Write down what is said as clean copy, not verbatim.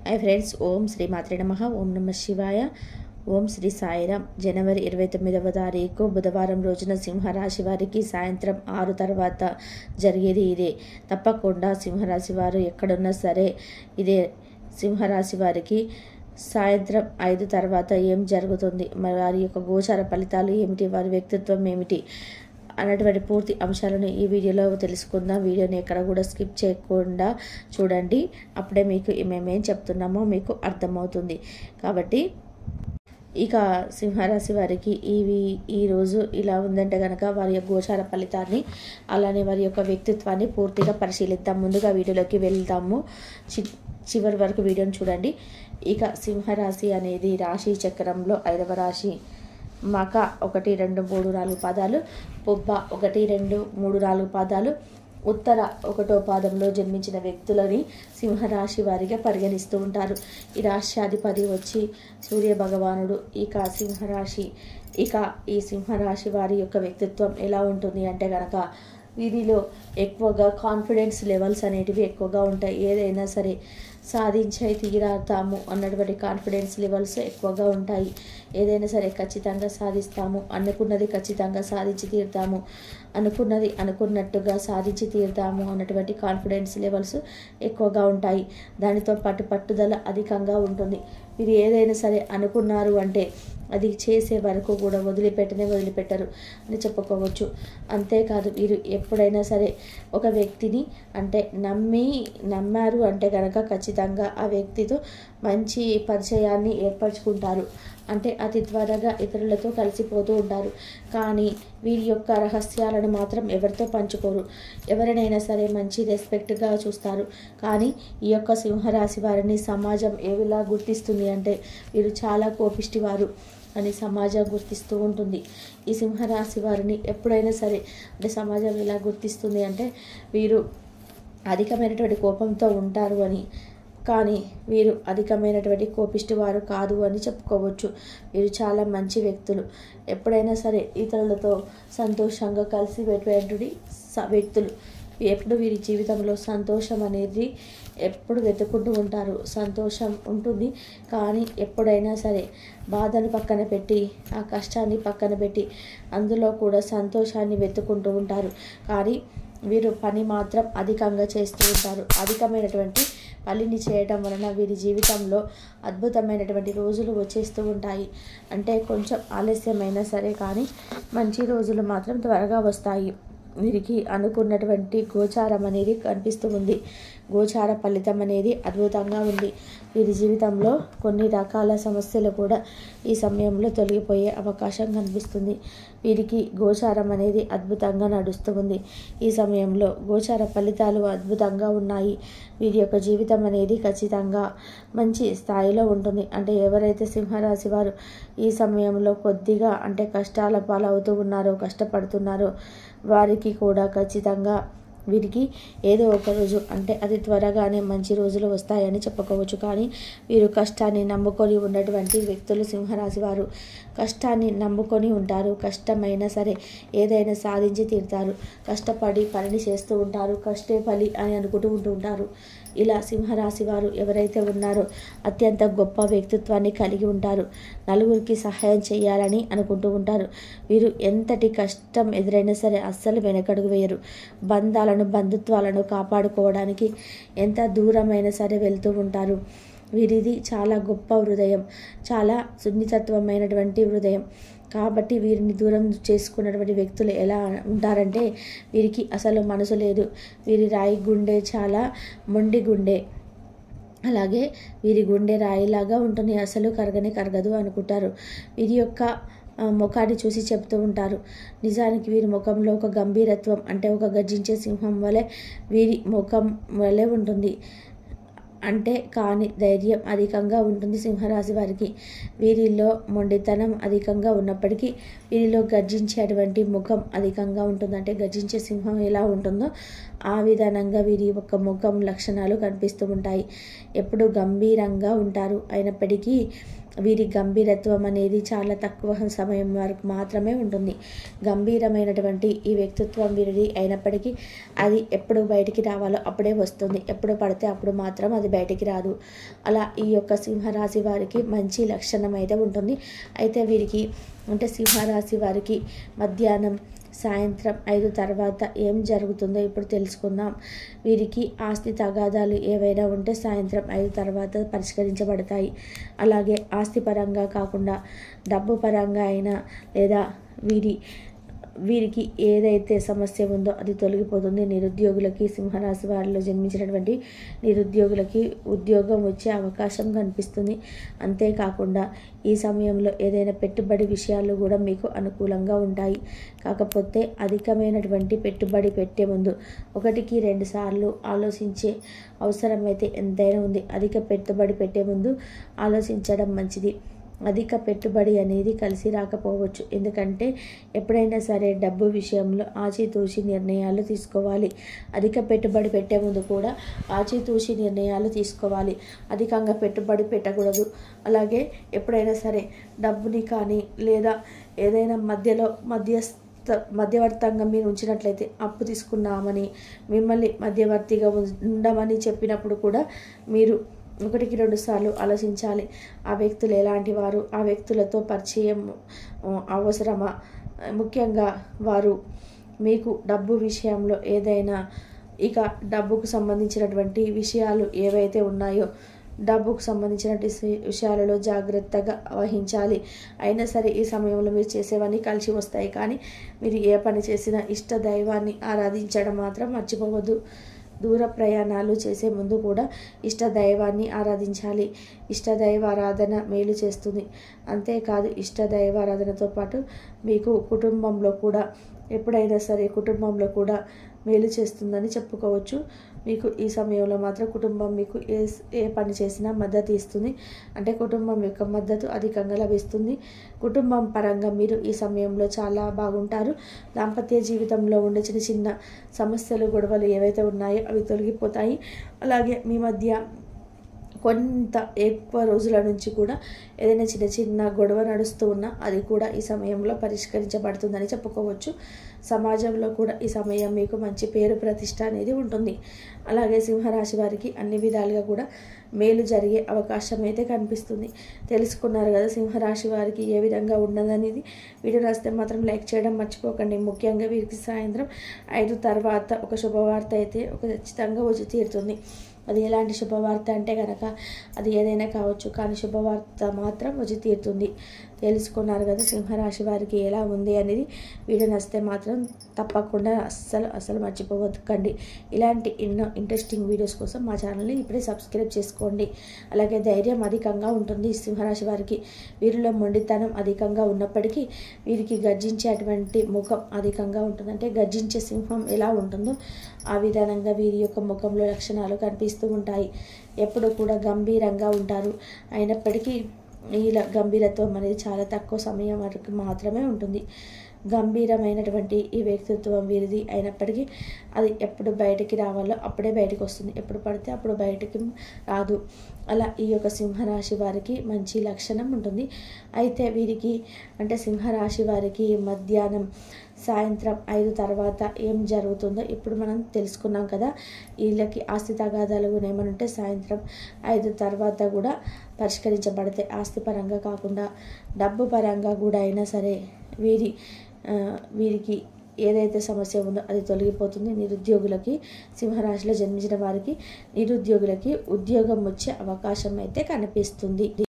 Hi friends, ఓం శ్రీ మాత్రే నమః. ఓం నమ శివాయ. ఓం శ్రీ సాయిరామ్. జనవరి 29వ తారీఖు బుధవారం రోజున సింహరాశి వారికి సాయంత్రం 6 తర్వాత జరిగేది ఇదే. తప్పకుండా సింహరాశి వారు ఎక్కడున్నా సరే ఇదే సింహరాశి వారికి సాయంత్రం 5 తర్వాత ఏం జరుగుతుంది, మరి వారి యొక్క గోచార ఫలితాలు ఏమిటి, వారి వ్యక్తిత్వం ఏమిటి అన్నటువంటి పూర్తి అంశాలను ఈ వీడియోలో తెలుసుకుందాం. వీడియోని ఎక్కడ కూడా స్కిప్ చేయకుండా చూడండి. అప్పుడే మీకు మేమేం చెప్తున్నామో మీకు అర్థమవుతుంది. కాబట్టి ఇక సింహరాశి వారికి ఈరోజు ఇలా ఉందంటే కనుక వారి యొక్క గోచార ఫలితాన్ని అలానే వారి యొక్క వ్యక్తిత్వాన్ని పూర్తిగా పరిశీలిద్దాం. ముందుగా వీడియోలోకి వెళ్దాము. చివరి వరకు వీడియోని చూడండి. ఇక సింహరాశి అనేది రాశి చక్రంలో 5వ రాశి. మక 1, 2, 3, 4 పాదాలు, పుబ్బ 1, 2, 3, 4 పాదాలు, ఉత్తర 1వ పాదంలో జన్మించిన వ్యక్తులని సింహరాశి వారిగా పరిగణిస్తూ ఉంటారు. ఈ రాశ్యాధిపతి వచ్చి సూర్య భగవానుడు. ఇక ఈ సింహరాశి వారి యొక్క వ్యక్తిత్వం ఎలా ఉంటుంది అంటే కనుక వీరిలో ఎక్కువగా కాన్ఫిడెన్స్ లెవెల్స్ అనేటివి ఎక్కువగా ఉంటాయి. ఏదైనా సరే సాధించే తీరాతాము అన్నటువంటి కాన్ఫిడెన్స్ లెవెల్స్ ఎక్కువగా ఉంటాయి. ఏదైనా సరే ఖచ్చితంగా సాధిస్తాము, అనుకున్నది ఖచ్చితంగా సాధించి తీరుతాము, అనుకున్నది అనుకున్నట్టుగా సాధించి తీరుతాము అన్నటువంటి కాన్ఫిడెన్స్ లెవెల్స్ ఎక్కువగా ఉంటాయి. దానితో పాటు పట్టుదల అధికంగా ఉంటుంది. మీరు ఏదైనా సరే అనుకున్నారు అంటే అది చేసే వరకు కూడా వదిలిపెట్టరు అని చెప్పుకోవచ్చు. అంతేకాదు వీరు ఎప్పుడైనా సరే ఒక వ్యక్తిని అంటే నమ్మారు అంటే కనుక ఖచ్చితంగా ఆ వ్యక్తితో మంచి పరిచయాన్ని ఏర్పరచుకుంటారు. అంటే అతి త్వరగా ఇతరులతో కలిసిపోతూ ఉంటారు. కానీ వీరి యొక్క రహస్యాలను మాత్రం ఎవరితో పంచుకోరు. ఎవరినైనా సరే మంచి రెస్పెక్ట్గా చూస్తారు. కానీ ఈ యొక్క సింహరాశి వారిని సమాజం ఏవిలా గుర్తిస్తుంది అంటే వీరు చాలా కోపిష్టివారు అని సమాజం గుర్తిస్తూ ఉంటుంది. ఈ సింహరాశి వారిని ఎప్పుడైనా సరే అంటే సమాజం ఎలా గుర్తిస్తుంది అంటే వీరు అధికమైనటువంటి కోపంతో ఉంటారు అని. కానీ వీరు అధికమైనటువంటి కోపిష్టి వారు కాదు అని చెప్పుకోవచ్చు. వీరు చాలా మంచి వ్యక్తులు. ఎప్పుడైనా సరే ఇతరులతో సంతోషంగా కలిసి పెట్టేటువంటి వ్యక్తులు. ఎప్పుడు వీరి జీవితంలో సంతోషం అనేది ఎప్పుడు వెతుక్కుంటూ ఉంటారు. సంతోషం ఉంటుంది, కానీ ఎప్పుడైనా సరే బాధను పక్కన పెట్టి ఆ కష్టాన్ని పక్కన పెట్టి అందులో కూడా సంతోషాన్ని వెతుక్కుంటూ ఉంటారు. కానీ వీరు పని మాత్రం అధికంగా చేస్తూ ఉంటారు. అధికమైనటువంటి పనిని చేయడం వలన వీరి జీవితంలో అద్భుతమైనటువంటి రోజులు వచ్చేస్తూ ఉంటాయి. అంటే కొంచెం ఆలస్యమైనా సరే కానీ మంచి రోజులు మాత్రం త్వరగా వస్తాయి. వీరికి అనుకున్నటువంటి గోచారం అనేది కనిపిస్తూ ఉంది. గోచార ఫలితం అనేది అద్భుతంగా ఉంది. వీరి జీవితంలో కొన్ని రకాల సమస్యలు కూడా ఈ సమయంలో తొలగిపోయే అవకాశం కనిపిస్తుంది. వీరికి గోచారం అనేది అద్భుతంగా నడుస్తూ ఉంది. ఈ సమయంలో గోచార ఫలితాలు అద్భుతంగా ఉన్నాయి. వీరి యొక్క జీవితం అనేది ఖచ్చితంగా మంచి స్థాయిలో ఉంటుంది. అంటే ఎవరైతే సింహరాశి వారు ఈ సమయంలో కొద్దిగా అంటే కష్టాల పాలవుతూ ఉన్నారో, కష్టపడుతున్నారో వారికి కూడా ఖచ్చితంగా వీరికి ఏదో ఒక రోజు అంటే అతి త్వరగానే మంచి రోజులు వస్తాయని చెప్పుకోవచ్చు. కానీ వీరు కష్టాన్ని నమ్ముకొని ఉన్నటువంటి వ్యక్తులు సింహరాశి వారు కష్టాన్ని నమ్ముకొని ఉంటారు. కష్టమైనా సరే ఏదైనా సాధించి తీరుతారు. కష్టపడి పనిని చేస్తూ ఉంటారు. కష్టే ఫలి అని అనుకుంటూ ఉంటారు. ఇలా సింహరాశి వారు ఎవరైతే ఉన్నారో అత్యంత గొప్ప వ్యక్తిత్వాన్ని కలిగి ఉంటారు. నలుగురికి సహాయం చేయాలని అనుకుంటూ ఉంటారు. వీరు ఎంతటి కష్టం ఎదురైనా సరే అస్సలు వెనకడుగు వేయరు. బంధుత్వాలను కాపాడుకోవడానికి ఎంత దూరమైనా సరే వెళ్తూ ఉంటారు. వీరిది చాలా గొప్ప హృదయం, చాలా సున్నితత్వమైనటువంటి హృదయం. కాబట్టి వీరిని దూరం చేసుకున్నటువంటి వ్యక్తులు ఎలా ఉంటారంటే వీరికి అసలు మనసు లేదు. వీరి రాయి గుండె చాలా మొండి గుండె. అలాగే వీరి గుండె రాయిలాగా ఉంటుంది, అసలు కరగదు అనుకుంటారు. వీరి యొక్క ముఖాన్ని చూసి చెప్తూ ఉంటారు. నిజానికి వీరి ముఖంలో ఒక గంభీరత్వం అంటే ఒక గర్జించే సింహం వలె వీరి ముఖం వలె ఉంటుంది. అంటే కానీ ధైర్యం అధికంగా ఉంటుంది సింహరాశి వారికి. వీరిలో మొండితనం అధికంగా ఉన్నప్పటికీ వీరిలో గర్జించేటువంటి ముఖం అధికంగా ఉంటుంది. అంటే గర్జించే సింహం ఎలా ఉంటుందో ఆ విధానంగా వీరి యొక్క ముఖం లక్షణాలు కనిపిస్తూ ఉంటాయి. ఎప్పుడు గంభీరంగా ఉంటారు. అయినప్పటికీ వీరి గంభీరత్వం అనేది చాలా తక్కువ సమయం వరకు మాత్రమే ఉంటుంది. గంభీరమైనటువంటి ఈ వ్యక్తిత్వం వీరిది అయినప్పటికీ అది ఎప్పుడు బయటికి రావాలో అప్పుడే వస్తుంది. ఎప్పుడు పడితే అప్పుడు మాత్రం అది బయటికి రాదు. అలా ఈ యొక్క సింహరాశి వారికి మంచి లక్షణం అయితే ఉంటుంది. అయితే వీరికి అంటే సింహరాశి వారికి మధ్యాహ్నం సాయంత్రం 5 తర్వాత ఏం జరుగుతుందో ఇప్పుడు తెలుసుకుందాం. వీరికి ఆస్తి తగాదాలు ఏవైనా ఉంటే సాయంత్రం 5 తర్వాత పరిష్కరించబడతాయి. అలాగే ఆస్తి పరంగా కాకుండా డబ్బు పరంగా అయినా లేదా వీరికి ఏదైతే సమస్య ఉందో అది తొలగిపోతుంది. నిరుద్యోగులకి, సింహరాశి వారిలో జన్మించినటువంటి నిరుద్యోగులకి ఉద్యోగం వచ్చే అవకాశం కనిపిస్తుంది. అంతేకాకుండా ఈ సమయంలో ఏదైనా పెట్టుబడి విషయాలు కూడా మీకు అనుకూలంగా ఉంటాయి. కాకపోతే అధికమైనటువంటి పెట్టుబడి పెట్టే ముందు 1-2 సార్లు ఆలోచించే అవసరం అయితే ఎంతైనా ఉంది. అధిక పెట్టుబడి పెట్టే ముందు ఆలోచించడం మంచిది. అధిక పెట్టుబడి అనేది కలిసి రాకపోవచ్చు. ఎందుకంటే ఎప్పుడైనా సరే డబ్బు విషయంలో ఆచితూచి నిర్ణయాలు తీసుకోవాలి. అధిక పెట్టుబడి పెట్టే ముందు కూడా ఆచితూచి నిర్ణయాలు తీసుకోవాలి. అధికంగా పెట్టుబడి పెట్టకూడదు. అలాగే ఎప్పుడైనా సరే డబ్బుని కానీ లేదా ఏదైనా మధ్యవర్తంగా మీరు ఉంచినట్లయితే అప్పు తీసుకున్నామని మిమ్మల్ని మధ్యవర్తిగా ఉండమని చెప్పినప్పుడు కూడా మీరు 1-2 సార్లు ఆలోచించాలి. ఆ వ్యక్తులు ఎలాంటి వారు, ఆ వ్యక్తులతో పరిచయం అవసరమా, ముఖ్యంగా వారు మీకు డబ్బు విషయంలో ఏదైనా ఇక డబ్బుకు సంబంధించినటువంటి విషయాలు ఏవైతే ఉన్నాయో డబ్బుకు సంబంధించిన విషయాలలో జాగ్రత్తగా వహించాలి. అయినా సరే ఈ సమయంలో మీరు చేసేవన్నీ కలిసి వస్తాయి. కానీ మీరు ఏ పని చేసినా ఇష్ట దైవాన్ని ఆరాధించడం మాత్రం మర్చిపోవద్దు. దూర ప్రయాణాలు చేసే ముందు కూడా ఇష్టదైవాన్ని ఆరాధించాలి. ఇష్టదైవారాధన మేలు చేస్తుంది. అంతేకాదు ఇష్టదైవారాధనతో పాటు మీకు కుటుంబంలో కూడా ఎప్పుడైనా సరే కుటుంబంలో కూడా మేలు చేస్తుందని చెప్పుకోవచ్చు. మీకు ఈ సమయంలో మాత్రం కుటుంబం మీకు ఏ పని చేసినా మద్దతు ఇస్తుంది. అంటే కుటుంబం యొక్క మద్దతు అధికంగా లభిస్తుంది. కుటుంబం పరంగా మీరు ఈ సమయంలో చాలా బాగుంటారు. దాంపత్య జీవితంలో ఉండే చిన్న చిన్న సమస్యలు, గొడవలు ఏవైతే ఉన్నాయో అవి తొలగిపోతాయి. అలాగే మీ మధ్య కొంత ఎక్కువ రోజుల నుంచి కూడా ఏదైనా చిన్న చిన్న గొడవ నడుస్తూ ఉన్నా అది కూడా ఈ సమయంలో పరిష్కరించబడుతుందని చెప్పుకోవచ్చు. సమాజంలో కూడా ఈ సమయం మీకు మంచి పేరు ప్రతిష్ట అనేది ఉంటుంది. అలాగే సింహరాశి వారికి అన్ని విధాలుగా కూడా మేలు జరిగే అవకాశం అయితే కనిపిస్తుంది. తెలుసుకున్నారు కదా సింహరాశి వారికి ఏ విధంగా ఉన్నదనేది. వీడియో నచ్చితే మాత్రం లైక్ చేయడం మర్చిపోకండి. ముఖ్యంగా వీరికి సాయంత్రం 5 తర్వాత ఒక శుభవార్త అయితే ఖచ్చితంగా వచ్చి తీరుతుంది. అది ఎలాంటి శుభవార్త అంటే కనుక అది ఏదైనా కావచ్చు, కానీ శుభవార్త మాత్రం వచ్చి తీరుతుంది. తెలుసుకున్నారు కదా సింహరాశి వారికి ఎలా ఉంది అనేది. వీడియో నచ్చితే మాత్రం తప్పకుండా అస్సలు మర్చిపోవద్దండి. ఇలాంటి ఎన్నో ఇంట్రెస్టింగ్ వీడియోస్ కోసం మా ఛానల్ని ఇప్పుడే సబ్స్క్రైబ్ చేసుకోండి. అలాగే ధైర్యం అధికంగా ఉంటుంది సింహరాశి వారికి. వీరిలో మొండితనం అధికంగా ఉన్నప్పటికీ వీరికి గర్జించేటువంటి ముఖం అధికంగా ఉంటుంది. అంటే గర్జించే సింహం ఎలా ఉంటుందో ఆ విధానంగా వీరి యొక్క ముఖంలో లక్షణాలు కనిపిస్తూ ఉంటాయి. ఎప్పుడు కూడా గంభీరంగా ఉంటారు. అయినప్పటికీ ఈ గంభీరత్వం అనేది చాలా తక్కువ సమయం వరకు మాత్రమే ఉంటుంది. గంభీరమైనటువంటి ఈ వ్యక్తిత్వం వీరిది అయినప్పటికీ అది ఎప్పుడు బయటికి రావాలో అప్పుడే బయటకు వస్తుంది. ఎప్పుడు పడితే అప్పుడు బయటికి రాదు. అలా ఈ యొక్క సింహరాశి వారికి మంచి లక్షణం ఉంటుంది. అయితే వీరికి అంటే సింహరాశి వారికి మధ్యాహ్నం సాయంత్రం 5 తర్వాత ఏం జరుగుతుందో ఇప్పుడు మనం తెలుసుకున్నాం కదా. వీళ్ళకి ఆస్తి తగాదాలు ఏమైనా ఉంటే సాయంత్రం 5 తర్వాత కూడా పరిష్కరించబడతాయి. ఆస్తి పరంగా కాకుండా డబ్బు పరంగా కూడా అయినా సరే వీరికి ఏదైతే సమస్య ఉందో అది తొలగిపోతుంది. నిరుద్యోగులకి, సింహరాశిలో జన్మించిన వారికి నిరుద్యోగులకి ఉద్యోగం వచ్చే అవకాశం అయితే కనిపిస్తుంది.